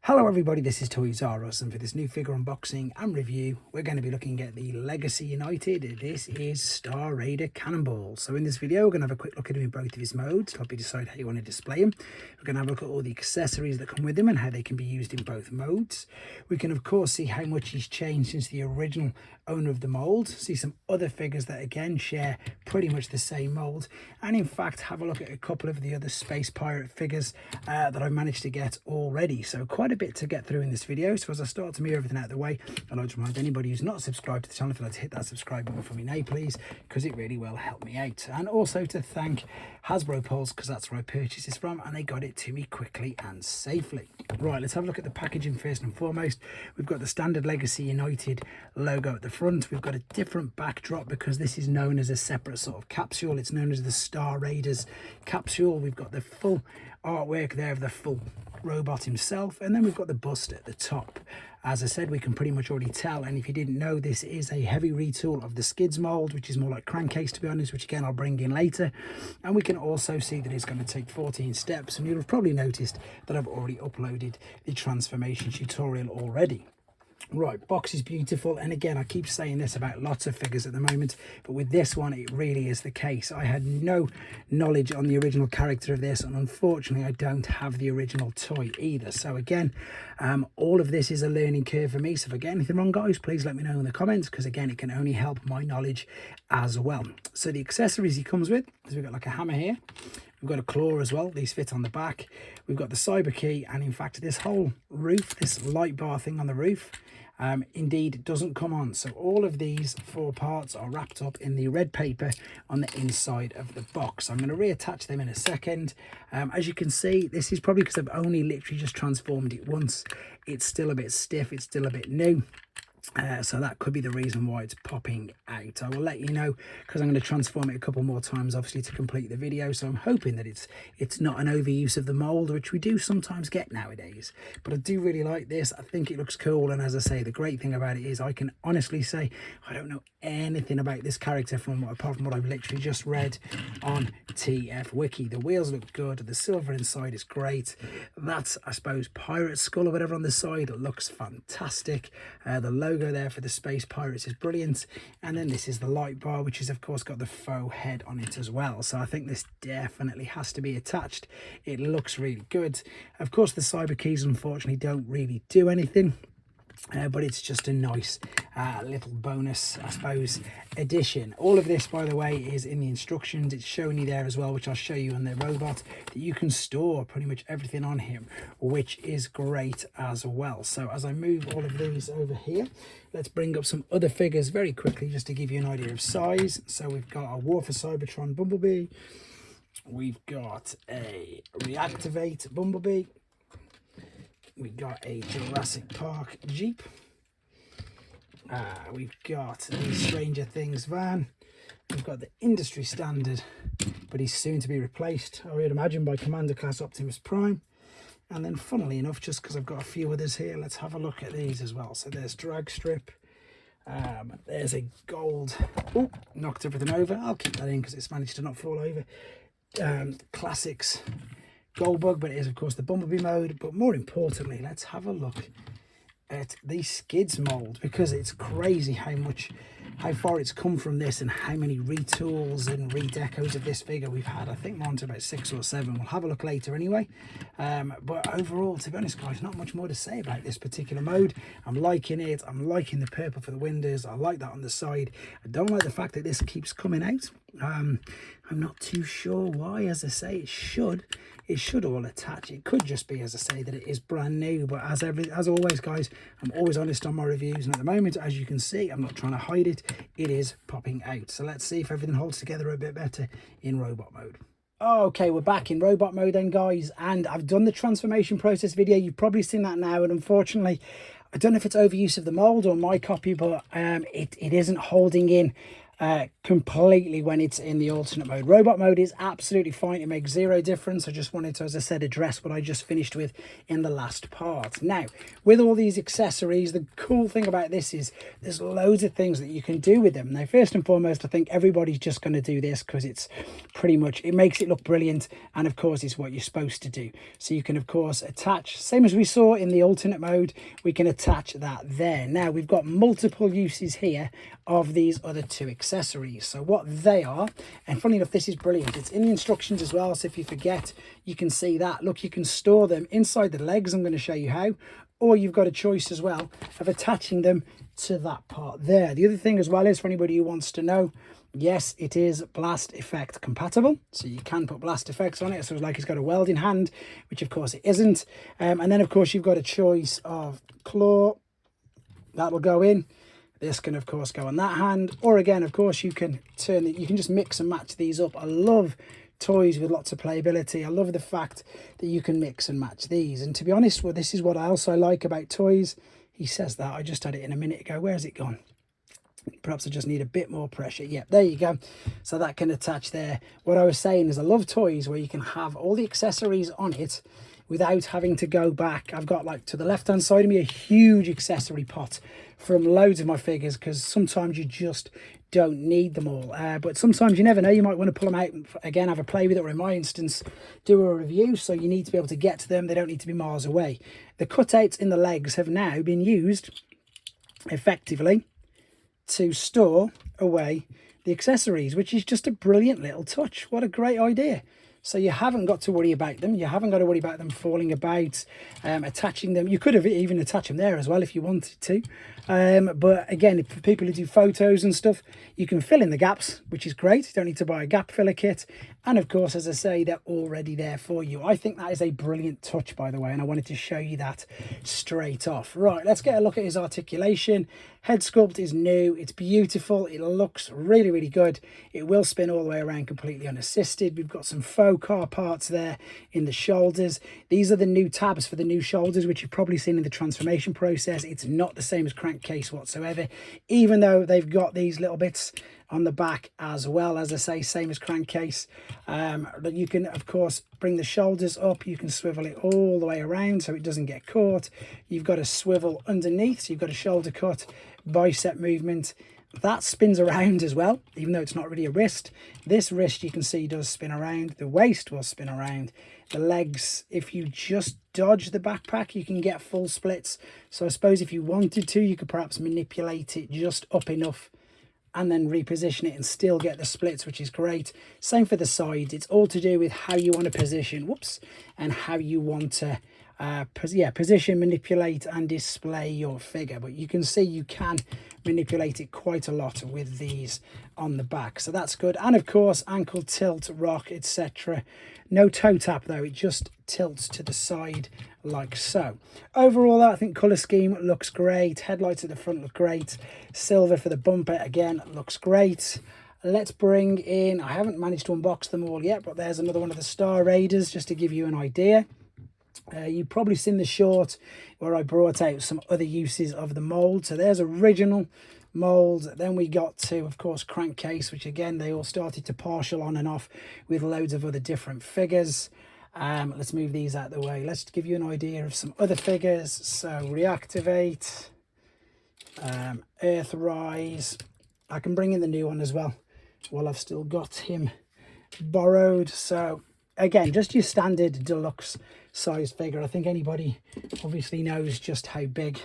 Hello everybody, this is Toys R Us, and for this new figure unboxing and review, we're going to be looking at the Legacy United. This is Star Raider Cannonball. So in this video, we're going to have a quick look at him in both of his modes to help you decide how you want to display him. We're going to have a look at all the accessories that come with him and how they can be used in both modes. We can of course see how much he's changed since the original owner of the mold, see some other figures that again share pretty much the same mold, and in fact have a look at a couple of the other Space Pirate figures that I've managed to get already. So quite a bit to get through in this video. So as I start to move everything out of the way, I'd like to remind anybody who's not subscribed to the channel, if you'd like to hit that subscribe button for me now please, because it really will help me out. And also to thank Hasbro Pulse, because that's where I purchased this from and they got it to me quickly and safely. Right, let's have a look at the packaging first and foremost. We've got the standard Legacy United logo at the front. We've got a different backdrop because this is known as a separate sort of capsule. It's known as the Star Raiders capsule. We've got the full artwork there of the full robot himself, and then we've got the bust at the top. As I said, we can pretty much already tell, and if you didn't know, this is a heavy retool of the Skids mold, which is more like crankcase to be honest, which again I'll bring in later. And we can also see that it's going to take 14 steps, and you'll have probably noticed that I've already uploaded the transformation tutorial already. Right, box is beautiful, and again I keep saying this about lots of figures at the moment, but with this one it really is the case. I had no knowledge on the original character of this, and unfortunately I don't have the original toy either. So again, all of this is a learning curve for me. So if I get anything wrong guys, please let me know in the comments, because again it can only help my knowledge as well. So the accessories he comes with is we've got like a hammer here. We've got a claw as well. These fit on the back. We've got the cyber key, and in fact this whole roof, this light bar thing on the roof, indeed doesn't come on. So all of these four parts are wrapped up in the red paper on the inside of the box. I'm going to reattach them in a second. As you can see, this is probably because I've only literally just transformed it once. It's still a bit stiff, it's still a bit new. So that could be the reason why it's popping out. I will let you know, because I'm going to transform it a couple more times obviously to complete the video. So I'm hoping that it's not an overuse of the mold, which we do sometimes get nowadays. But I do really like this. I think it looks cool, and as I say, the great thing about it is I can honestly say I don't know anything about this character apart from what I've literally just read on TF Wiki. The wheels look good, the silver inside is great. That's, I suppose, pirate skull or whatever on the side. It looks fantastic. The logo there for the Space Pirates is brilliant, and then this is the light bar, which is of course got the faux head on it as well. So I think this definitely has to be attached. It looks really good. Of course the cyber keys unfortunately don't really do anything, but it's just a nice little bonus, I suppose, addition. All of this, by the way, is in the instructions. It's showing you there as well, which I'll show you on the robot, that you can store pretty much everything on him, which is great as well. So as I move all of these over here, let's bring up some other figures very quickly just to give you an idea of size. So we've got a War for Cybertron Bumblebee. We've got a Reactivate Bumblebee. We got a Jurassic Park Jeep. We've got the Stranger Things van. We've got the industry standard, but he's soon to be replaced, I would imagine, by Commander Class Optimus Prime. And then funnily enough, just because I've got a few others here, let's have a look at these as well. So there's Drag Strip. There's a gold. Oh, knocked everything over. I'll keep that in because it's managed to not fall over. Classics Goldbug, but it is of course the Bumblebee mode. But more importantly, let's have a look at the Skids mold, because it's crazy how far it's come from this and how many retools and redecos of this figure we've had. I think we're on to about 6 or 7. We'll have a look later anyway. But overall, to be honest guys, not much more to say about this particular mode. I'm liking it. I'm liking the purple for the windows. I like that on the side. I don't like the fact that this keeps coming out. I'm not too sure why. As I say, it should all attach. It could just be, as I say, that it is brand new, but as always guys, I'm always honest on my reviews, and at the moment, as you can see, I'm not trying to hide it, it is popping out. So let's see if everything holds together a bit better in robot mode. Okay, we're back in robot mode then guys, and I've done the transformation process video. You've probably seen that now, and unfortunately I don't know if it's overuse of the mold or my copy, but it isn't holding in completely when it's in the alternate mode. Robot mode is absolutely fine. It makes zero difference. I just wanted to, as I said, address what I just finished with in the last part. Now, with all these accessories, the cool thing about this is there's loads of things that you can do with them. Now, first and foremost, I think everybody's just going to do this because it's pretty much, it makes it look brilliant, and of course it's what you're supposed to do. So you can of course attach, same as we saw in the alternate mode, we can attach that there. Now we've got multiple uses here of these other two accessories. So what they are, and funny enough, this is brilliant, it's in the instructions as well, so if you forget, you can see that. Look, you can store them inside the legs. I'm going to show you how, or you've got a choice as well of attaching them to that part there. The other thing as well is, for anybody who wants to know, yes, it is blast effect compatible, so you can put blast effects on it. So it's like it's got a welding hand, which of course it isn't. And then of course you've got a choice of claw, that'll go in. This can of course go on that hand, or again of course you can turn it, you can just mix and match these up. I love toys with lots of playability. I love the fact that you can mix and match these, and to be honest, well, this is what else I like about toys. He says that, I just had it in a minute ago. Where's it gone? Perhaps I just need a bit more pressure. Yeah, there you go. So that can attach there. What I was saying is I love toys where you can have all the accessories on it without having to go back. I've got, like, to the left hand side of me, a huge accessory pot from loads of my figures, because sometimes you just don't need them all. But sometimes you never know, you might want to pull them out and again have a play with it, or in my instance do a review. So you need to be able to get to them. They don't need to be miles away. The cutouts in the legs have now been used effectively to store away the accessories, which is just a brilliant little touch. What a great idea. So you haven't got to worry about them. You haven't got to worry about them falling about, attaching them. You could have even attached them there as well if you wanted to. But again, for people who do photos and stuff, you can fill in the gaps, which is great. You don't need to buy a gap filler kit. And of course, as I say, they're already there for you. I think that is a brilliant touch, by the way, and I wanted to show you that straight off. Right, let's get a look at his articulation. Head sculpt is new. It's beautiful. It looks really, really good. It will spin all the way around completely unassisted. We've got some faux car parts there in the shoulders. These are the new tabs for the new shoulders, which you've probably seen in the transformation process. It's not the same as crankcase whatsoever, even though they've got these little bits on the back as well. As I say, same as crankcase. But you can of course bring the shoulders up. You can swivel it all the way around so it doesn't get caught. You've got a swivel underneath, so you've got a shoulder cut, bicep movement. That spins around as well, even though it's not really a wrist. This wrist, you can see, does spin around. The waist will spin around. The legs, if you just dodge the backpack, you can get full splits. So I suppose if you wanted to, you could perhaps manipulate it just up enough and then reposition it and still get the splits, which is great. Same for the sides. It's all to do with how you want to position, and how you want to position, manipulate and display your figure. But you can see you can manipulate it quite a lot with these on the back, so that's good. And of course, ankle tilt, rock, etc. No toe tap though, it just tilts to the side like so. Overall, I think colour scheme looks great. Headlights at the front look great. Silver for the bumper again looks great. Let's bring in, I haven't managed to unbox them all yet, but there's another one of the Star Raiders just to give you an idea. You've probably seen the short where I brought out some other uses of the mould. So there's original mould. Then we got to, of course, crankcase, which again, they all started to partial on and off with loads of other different figures. Let's move these out of the way. Let's give you an idea of some other figures. So reactivate, Earthrise. I can bring in the new one as well while I've still got him borrowed. So again, just your standard deluxe size figure. I think anybody obviously knows just how big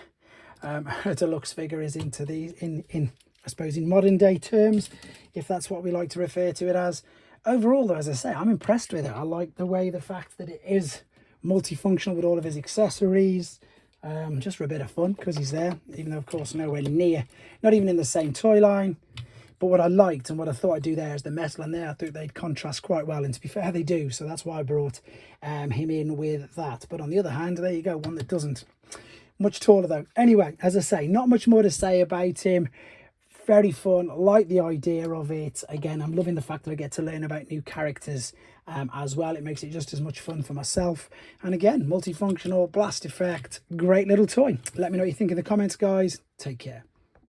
a deluxe figure is into these in I suppose in modern day terms, if that's what we like to refer to it as. Overall though, as I say, I'm impressed with it. I like the fact that it is multifunctional with all of his accessories, just for a bit of fun because he's there, even though of course nowhere near, not even in the same toy line. But what I liked and what I thought I'd do there is the metal in there. I thought they'd contrast quite well, and to be fair, they do. So that's why I brought him in with that. But on the other hand, there you go, one that doesn't. Much taller though. Anyway, as I say, not much more to say about him. Very fun, like the idea of it. Again, I'm loving the fact that I get to learn about new characters as well. It makes it just as much fun for myself. And again, multifunctional, blast effect, great little toy. Let me know what you think in the comments, guys. Take care.